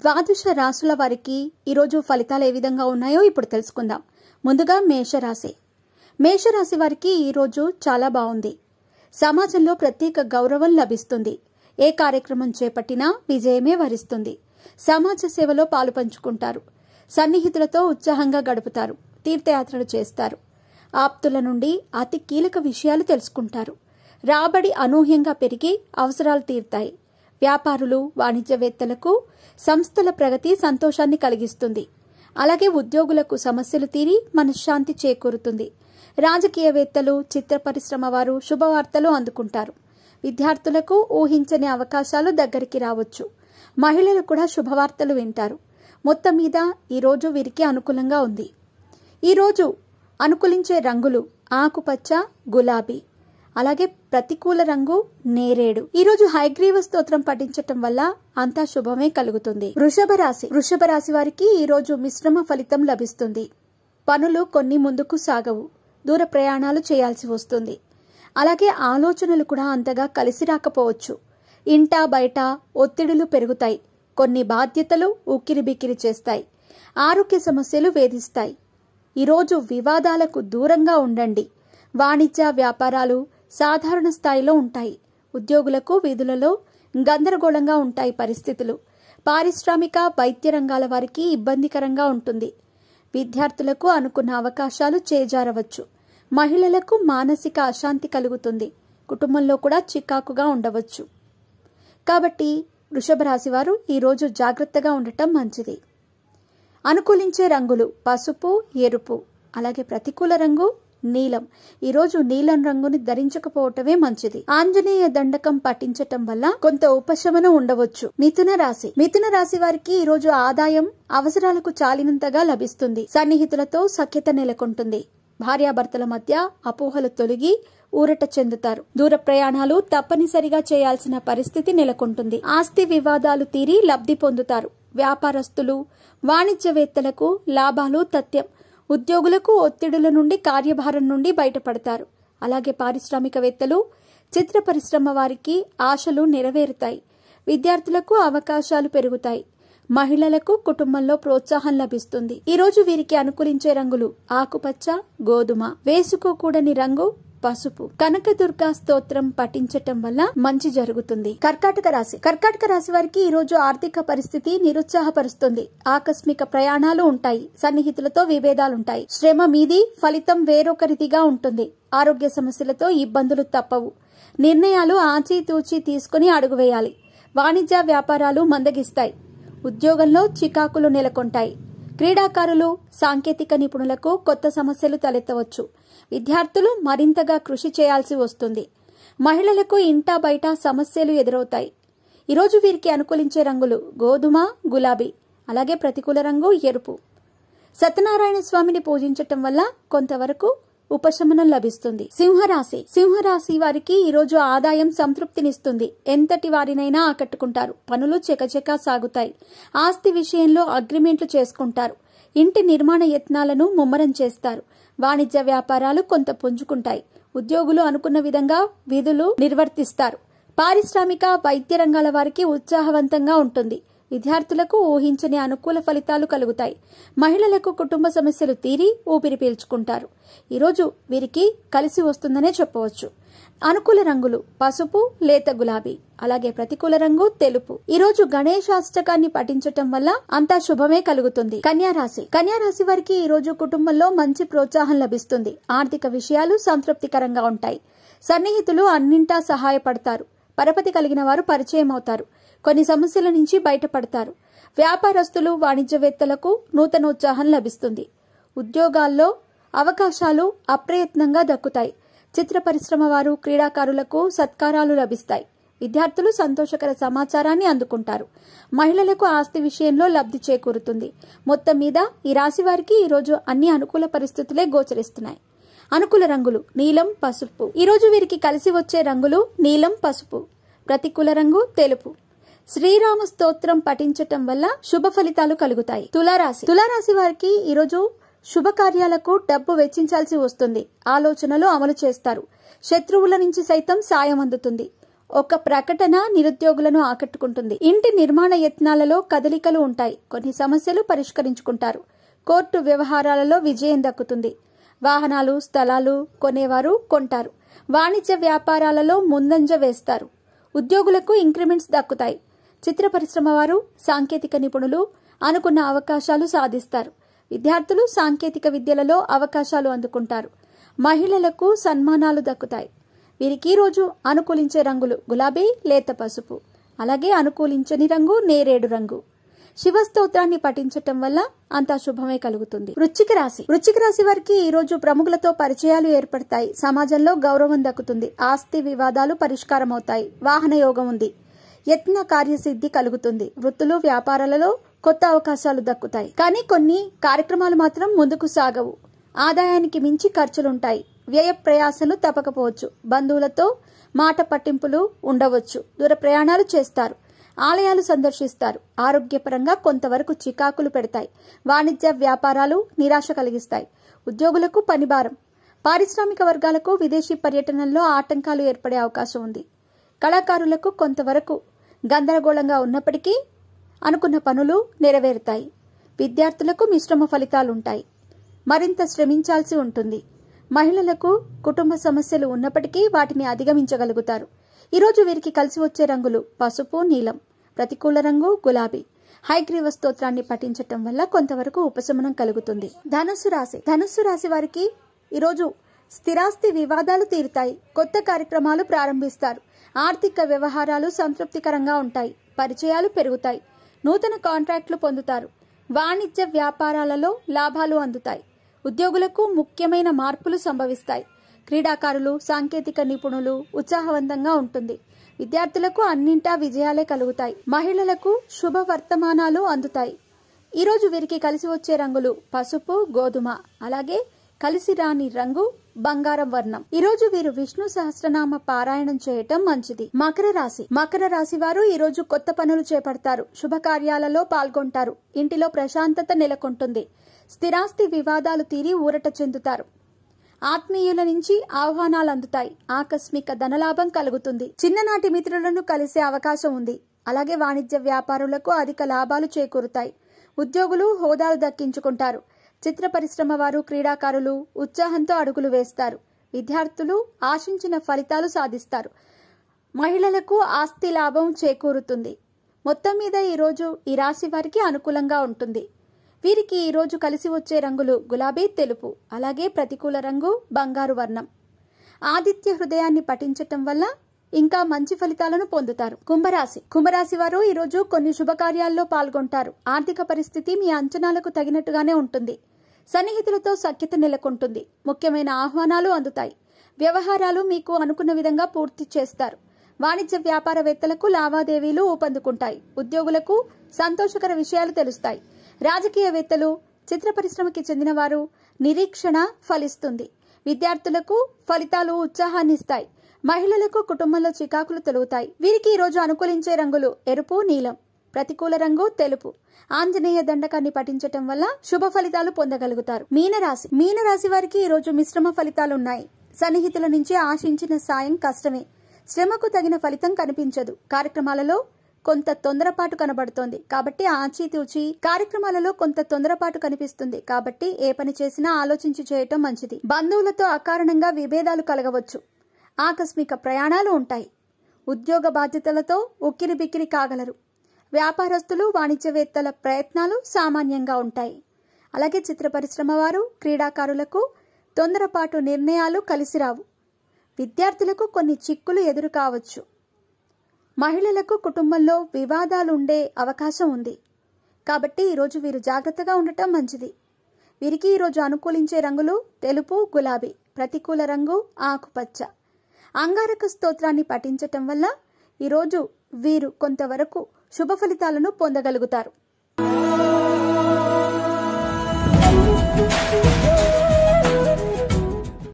ద్వాదశ రాశుల వారికి ఈరోజు ఫలితాలు ఏ విధంగా ఉన్నాయో ఇప్పుడు తెలుసుకుందాం. ముందుగా మేషరాశి. మేషరాశి వారికి ఈరోజు చాలా బాగుంది. సమాజంలో ప్రత్యేక గౌరవం లభిస్తుంది. ఏ కార్యక్రమం చేపట్టినా విజయమే వరిస్తుంది. సమాజ సేవలో పాలు పంచుకుంటారు. సన్నిహితులతో ఉత్సాహంగా గడుపుతారు. తీర్థయాత్రలు చేస్తారు. ఆప్తుల నుండి అతి కీలక విషయాలు తెలుసుకుంటారు. రాబడి అనూహ్యంగా పెరిగి అవసరాలు తీరుతాయి. వ్యాపారులు, వాణిజ్యవేత్తలకు సంస్థల ప్రగతి సంతోషాన్ని కలిగిస్తుంది. అలాగే ఉద్యోగులకు సమస్యలు తీరి మనశ్శాంతి చేకూరుతుంది. రాజకీయవేత్తలు, చిత్ర పరిశ్రమ వారు శుభవార్తలు అందుకుంటారు. విద్యార్థులకు ఊహించని అవకాశాలు దగ్గరికి రావచ్చు. మహిళలు కూడా శుభవార్తలు వింటారు. మొత్తం మీద ఈరోజు వీరికి అనుకూలంగా ఉంది. ఈరోజు అనుకూలించే రంగులు ఆకుపచ్చ, గులాబీ. అలాగే ప్రతికూల రంగు నేరేడు. ఈరోజు హయగ్రీవ స్తోత్రం పఠించటం వల్ల అంతా శుభమే కలుగుతుంది. వృషభ రాశి వారికి ఈరోజు మిశ్రమ ఫలితం లభిస్తుంది. పనులు కొన్ని ముందుకు సాగవు. దూర ప్రయాణాలు చేయాల్సి వస్తుంది. అలాగే ఆలోచనలు కూడా అంతగా కలిసి రాకపోవచ్చు. ఇంటా బయట ఒత్తిడులు పెరుగుతాయి. కొన్ని బాధ్యతలు ఉక్కిరిబిక్కిరి చేస్తాయి. ఆరోగ్య సమస్యలు వేధిస్తాయి. ఈరోజు వివాదాలకు దూరంగా ఉండండి. వాణిజ్య వ్యాపారాలు సాధారణ స్థాయిలో ఉంటాయి. ఉద్యోగులకు విధులలో గందరగోళంగా ఉంటాయి పరిస్థితులు. పారిశ్రామిక, వైద్య రంగాల వారికి ఇబ్బందికరంగా ఉంటుంది. విద్యార్థులకు అనుకున్న అవకాశాలు చేజారవచ్చు. మహిళలకు మానసిక అశాంతి కలుగుతుంది. కుటుంబంలో కూడా చికాకుగా ఉండవచ్చు. కాబట్టి వృషభ రాశి వారు ఈరోజు జాగ్రత్తగా ఉండటం మంచిది. అనుకూలించే రంగులు పసుపు, ఎరుపు. అలాగే ప్రతికూల రంగు నీలం. ఈరోజు నీలం రంగుని ధరించకపోవటమే మంచిది. ఆంజనేయ దండకం పఠించటం వల్ల కొంత ఉపశమనం ఉండవచ్చు. మిథున రాశి వారికి ఈరోజు ఆదాయం అవసరాలకు చాలినంతగా లభిస్తుంది. సన్నిహితులతో సఖ్యత నెలకొంటుంది. భార్యాభర్తల మధ్య అపోహలు తొలగి ఊరట చెందుతారు. దూర ప్రయాణాలు తప్పనిసరిగా చేయాల్సిన పరిస్థితి నెలకొంటుంది. ఆస్తి వివాదాలు తీరి లబ్ధి పొందుతారు. వ్యాపారస్తులు, వాణిజ్యవేత్తలకు లాభాలు తథ్యం. ఉద్యోగులకు ఒత్తిడుల నుండి, కార్యభారం నుండి బయటపడతారు. అలాగే పారిశ్రామికవేత్తలు, చిత్ర పరిశ్రమ వారికి ఆశలు నెరవేరుతాయి. విద్యార్థులకు అవకాశాలు పెరుగుతాయి. మహిళలకు కుటుంబంలో ప్రోత్సాహం లభిస్తుంది. ఈరోజు వీరికి అనుకూలించే రంగులు ఆకుపచ్చ, గోధుమ. వేసుకోకూడని రంగు పసుపు. కనకదుర్గా స్తోత్రం పఠించటం వల్ల మంచి జరుగుతుంది. కర్కాటక రాశి వారికి ఈరోజు ఆర్థిక పరిస్థితి నిరుత్సాహపరుస్తుంది. ఆకస్మిక ప్రయాణాలు ఉంటాయి. సన్నిహితులతో విభేదాలుంటాయి. శ్రమ మీది, ఫలితం వేరొకరిదిగా ఉంటుంది. ఆరోగ్య సమస్యలతో ఇబ్బందులు తప్పవు. నిర్ణయాలు ఆచితూచి తీసుకుని అడుగు వేయాలి. వాణిజ్య వ్యాపారాలు మందగిస్తాయి. ఉద్యోగంలో చికాకులు నెలకొంటాయి. క్రీడాకారులు, సాంకేతిక నిపుణులకు కొత్త సమస్యలు తలెత్తవచ్చు. విద్యార్థులు మరింతగా కృషి చేయాల్సి వస్తుంది. మహిళలకు ఇంటా బయట సమస్యలు ఎదురవుతాయి. ఈరోజు వీరికి అనుకూలించే రంగులు గోధుమ, గులాబీ. అలాగే ప్రతికూల రంగు ఎరుపు. సత్యనారాయణ స్వామిని పూజించటం వల్ల కొంతవరకు ఉపశమనం లభిస్తుంది. సింహరాశి వారికి ఈరోజు ఆదాయం సంతృప్తినిస్తుంది. ఎంతటి వారినైనా ఆకట్టుకుంటారు. పనులు చకచకా సాగుతాయి. ఆస్తి విషయంలో అగ్రిమెంట్లు చేసుకుంటారు. ఇంటి నిర్మాణ యత్నాలను ముమ్మరం చేస్తారు. వాణిజ్య వ్యాపారాలు కొంత పుంజుకుంటాయి. ఉద్యోగులు అనుకున్న విధంగా విధులు నిర్వర్తిస్తారు. పారిశ్రామిక, వైద్య రంగాల వారికి ఉత్సాహవంతంగా ఉంటుంది. విద్యార్థులకు ఊహించని అనుకూల ఫలితాలు కలుగుతాయి. మహిళలకు కుటుంబ సమస్యలు తీరి ఊపిరి పీల్చుకుంటారు. ఈరోజు వీరికి కలిసి వస్తుందనే చెప్పవచ్చు. అనుకూల రంగులు పసుపు, లేత గులాబీ. అలాగే ప్రతికూల రంగు తెలుపు. ఈరోజు గణేశాష్టకాన్ని పఠించటం వల్ల అంతా శుభమే కలుగుతుంది. కన్యారాశి వారికి ఈరోజు కుటుంబంలో మంచి ప్రోత్సాహం లభిస్తుంది. ఆర్థిక విషయాలు సంతృప్తికరంగా ఉంటాయి. సన్నిహితులు అన్నింటా సహాయపడతారు. పరపతి కలిగిన వారు పరిచయం అవుతారు. కొన్ని సమస్యల నుంచి బయటపడతారు. వ్యాపారస్తులు, వాణిజ్యవేత్తలకు నూతన ఉత్సాహం లభిస్తుంది. ఉద్యోగాల్లో అవకాశాలు అప్రయత్నంగా దక్కుతాయి. చిత్ర పరిశ్రమ వారు, క్రీడాకారులకు సత్కారాలు లభిస్తాయి. విద్యార్థులు సంతోషకర సమాచారాన్ని అందుకుంటారు. మహిళలకు ఆస్తి విషయంలో లబ్ధి చేకూరుతుంది. మొత్తం మీద ఈ రాశి వారికి ఈరోజు అన్ని అనుకూల పరిస్థితులే గోచరిస్తున్నాయి. అనుకూల రంగులు నీలం, పసుపు. ఈరోజు వీరికి కలిసి వచ్చే రంగులు నీలం, పసుపు. ప్రతికూల రంగు తెలుపు. శ్రీరామ స్తోత్రం పఠించటం వల్ల శుభ ఫలితాలు కలుగుతాయి. తులారాశి వారికి ఈరోజు శుభకార్యాలకు డబ్బు వెచ్చించాల్సి వస్తుంది. ఆలోచనలు అమలు చేస్తారు. శత్రువుల నుంచి సైతం సాయం అందుతుంది. ఒక ప్రకటన నిరుద్యోగులను ఆకట్టుకుంటుంది. ఇంటి నిర్మాణ యత్నాలలో కదలికలు ఉంటాయి. కొన్ని సమస్యలు పరిష్కరించుకుంటారు. కోర్టు వ్యవహారాలలో విజయం దక్కుతుంది. వాహనాలు, స్థలాలు కొనేవారు కొంటారు. వాణిజ్య వ్యాపారాలలో ముందంజ వేస్తారు. ఉద్యోగులకు ఇంక్రిమెంట్స్ దక్కుతాయి. చిత్ర పరిశ్రమ వారు, సాంకేతిక నిపుణులు అనుకున్న అవకాశాలు సాధిస్తారు. విద్యార్థులు సాంకేతిక విద్యలలో అవకాశాలు అందుకుంటారు. మహిళలకు సన్మానాలు దక్కుతాయి. వీరికి ఈ రోజు అనుకూలించే రంగులు గులాబీ, లేత పసుపు. అలాగే అనుకూలించని రంగు నేరేడు రంగు. శివస్తోత్రాన్ని పఠించటం వల్ల అంతా శుభమే కలుగుతుంది. వృశ్చిక రాశి. వృశ్చిక రాశి వారికి ఈ రోజు ప్రముఖులతో పరిచయాలు ఏర్పడతాయి. సమాజంలో గౌరవం దక్కుతుంది. ఆస్తి వివాదాలు పరిష్కారం అవుతాయి. వాహన యోగం ఉంది. యత్న కార్యసిద్ధి కలుగుతుంది. వృత్తులు, వ్యాపారాలలో కొత్త అవకాశాలు దక్కుతాయి. కానీ కొన్ని కార్యక్రమాలు మాత్రం ముందుకు సాగవు. ఆదాయానికి మించి ఖర్చులుంటాయి. వ్యయ ప్రయాసలు తప్పకపోవచ్చు. బంధువులతో మాట పట్టింపులు ఉండవచ్చు. దూర ప్రయాణాలు చేస్తారు. ఆలయాలు సందర్శిస్తారు. ఆరోగ్యపరంగా కొంతవరకు చికాకులు పెడతాయి. వాణిజ్య వ్యాపారాలు నిరాశ కలిగిస్తాయి. ఉద్యోగులకు పనిభారం. పారిశ్రామిక వర్గాలకు విదేశీ పర్యటనల్లో ఆటంకాలు ఏర్పడే అవకాశం ఉంది. కళాకారులకు కొంతవరకు గందరగోళంగా ఉన్నప్పటికీ అనుకున్న పనులు నెరవేరుతాయి. విద్యార్థులకు మిశ్రమ ఫలితాలుంటాయి. మరింత శ్రమించాల్సి ఉంటుంది. మహిళలకు కుటుంబ సమస్యలు ఉన్నప్పటికీ వాటిని అధిగమించగలుగుతారు. ఈరోజు వీరికి కలిసి వచ్చే రంగులు పసుపు, నీలం. ప్రతికూల రంగు గులాబీ. హయగ్రీవ స్తోత్రాన్ని పఠించటం వల్ల కొంతవరకు ఉపశమనం కలుగుతుంది. ధనుస్సు రాశి. ధనుస్సు రాశి వారికి ఈరోజు స్థిరాస్తి వివాదాలు తీరుతాయి. కొత్త కార్యక్రమాలు ప్రారంభిస్తారు. ఆర్థిక వ్యవహారాలు సంతృప్తికరంగా ఉంటాయి. పరిచయాలు పెరుగుతాయి. నూతన కాంట్రాక్టులు పొందుతారు. వాణిజ్య వ్యాపారాలలో లాభాలు అందుతాయి. ఉద్యోగులకు ముఖ్యమైన మార్పులు సంభవిస్తాయి. క్రీడాకారులు, సాంకేతిక నిపుణులు ఉత్సాహవంతంగా ఉంటుంది. విద్యార్థులకు అన్నింటా విజయాలే కలుగుతాయి. మహిళలకు శుభ వర్తమానాలు అందుతాయి. ఈరోజు వీరికి కలిసి వచ్చే రంగులు పసుపు, గోధుమ. అలాగే కలిసి రాని రంగు బంగారం వర్ణం. ఈరోజు వీరు విష్ణు సహస్రనామ పారాయణం చేయటం మంచిది. మకర రాశి. మకర రాశి వారు ఈరోజు కొత్త పనులు చేపడతారు. శుభకార్యాలలో పాల్గొంటారు. ఇంటిలో ప్రశాంతత నెలకొంటుంది. స్థిరాస్తి వివాదాలు తీరి ఊరట చెందుతారు. ఆత్మీయుల నుంచి ఆహ్వానాలు అందుతాయి. ఆకస్మిక ధనలాభం కలుగుతుంది. చిన్ననాటి మిత్రులను కలిసే అవకాశం ఉంది. అలాగే వాణిజ్య వ్యాపారులకు అధిక లాభాలు చేకూరుతాయి. ఉద్యోగులు హోదాలు దక్కించుకుంటారు. చిత్ర పరిశ్రమ వారు, క్రీడాకారులు ఉత్సాహంతో అడుగులు వేస్తారు. విద్యార్థులు ఆశించిన ఫలితాలు సాధిస్తారు. మహిళలకు ఆస్తి లాభం చేకూరుతుంది. మొత్తం మీద ఈరోజు ఈ రాశి వారికి అనుకూలంగా ఉంటుంది. వీరికి ఈరోజు కలిసి వచ్చే రంగులు గులాబీ, తెలుపు. అలాగే ప్రతికూల రంగు బంగారు వర్ణం. ఆదిత్య హృదయాన్ని పఠించటం వల్ల ఇంకా మంచి ఫలితాలను పొందుతారు. కుంభరాశి. కుంభరాశి వారు ఈరోజు కొన్ని శుభకార్యాల్లో పాల్గొంటారు. ఆర్థిక పరిస్థితి మీ అంచనాలకు తగినట్టుగానే ఉంటుంది. సన్నిహితులతో సఖ్యత నెలకొంటుంది. ముఖ్యమైన ఆహ్వానాలు అందుతాయి. వ్యవహారాలు మీకు అనుకున్న విధంగా పూర్తి చేస్తారు. వాణిజ్య వ్యాపారవేత్తలకు లావాదేవీలు ఊపందుకుంటాయి. ఉద్యోగులకు సంతోషకర విషయాలు తెలుస్తాయి. రాజకీయవేత్తలు, చిత్ర పరిశ్రమకి చెందిన వారు నిరీక్షణ ఫలిస్తుంది. విద్యార్థులకు ఫలితాలు ఉత్సాహాన్నిస్తాయి. మహిళలకు కుటుంబంలో చికాకులు తొలుగుతాయి. వీరికి ఈరోజు అనుకూలించే రంగులు ఎరుపు, నీలం. ప్రతికూల రంగు తెలుపు. ఆంజనేయ దండకాన్ని పఠించటం వల్ల శుభ ఫలితాలు పొందగలుగుతారు. మీనరాశి. మీనరాశి వారికి ఈరోజు మిశ్రమ ఫలితాలున్నాయి. సన్నిహితుల నుంచి ఆశించిన సాయం కష్టమే. శ్రమకు తగిన ఫలితం కనిపించదు. కార్యక్రమాలలో కొంత తొందరపాటు కనబడుతోంది కాబట్టి ఆచితూచి. కార్యక్రమాలలో కొంత తొందరపాటు కనిపిస్తుంది కాబట్టి ఏ పని చేసినా ఆలోచించి చేయటం మంచిది. బంధువులతో అకారణంగా విభేదాలు కలగవచ్చు. ఆకస్మిక ప్రయాణాలు ఉంటాయి. ఉద్యోగ బాధ్యతలతో ఉక్కిరి బిక్కిరి కాగలరు. వ్యాపారస్తులు, వాణిజ్యవేత్తల ప్రయత్నాలు సామాన్యంగా ఉంటాయి. అలాగే చిత్ర పరిశ్రమ వారు, క్రీడాకారులకు తొందరపాటు నిర్ణయాలు కలిసిరావు. విద్యార్థులకు కొన్ని చిక్కులు ఎదురు కావచ్చు. మహిళలకు కుటుంబంలో వివాదాలు ఉండే అవకాశం ఉంది కాబట్టి ఈరోజు వీరు జాగ్రత్తగా ఉండటం మంచిది. వీరికి ఈరోజు అనుకూలించే రంగులు తెలుపు, గులాబీ. ప్రతికూల రంగు ఆకుపచ్చ. అంగారక స్తోత్రాన్ని పఠించటం వల్ల ఈరోజు వీరు కొంతవరకు శుభ ఫలితాలను పొందగలుగుతారు.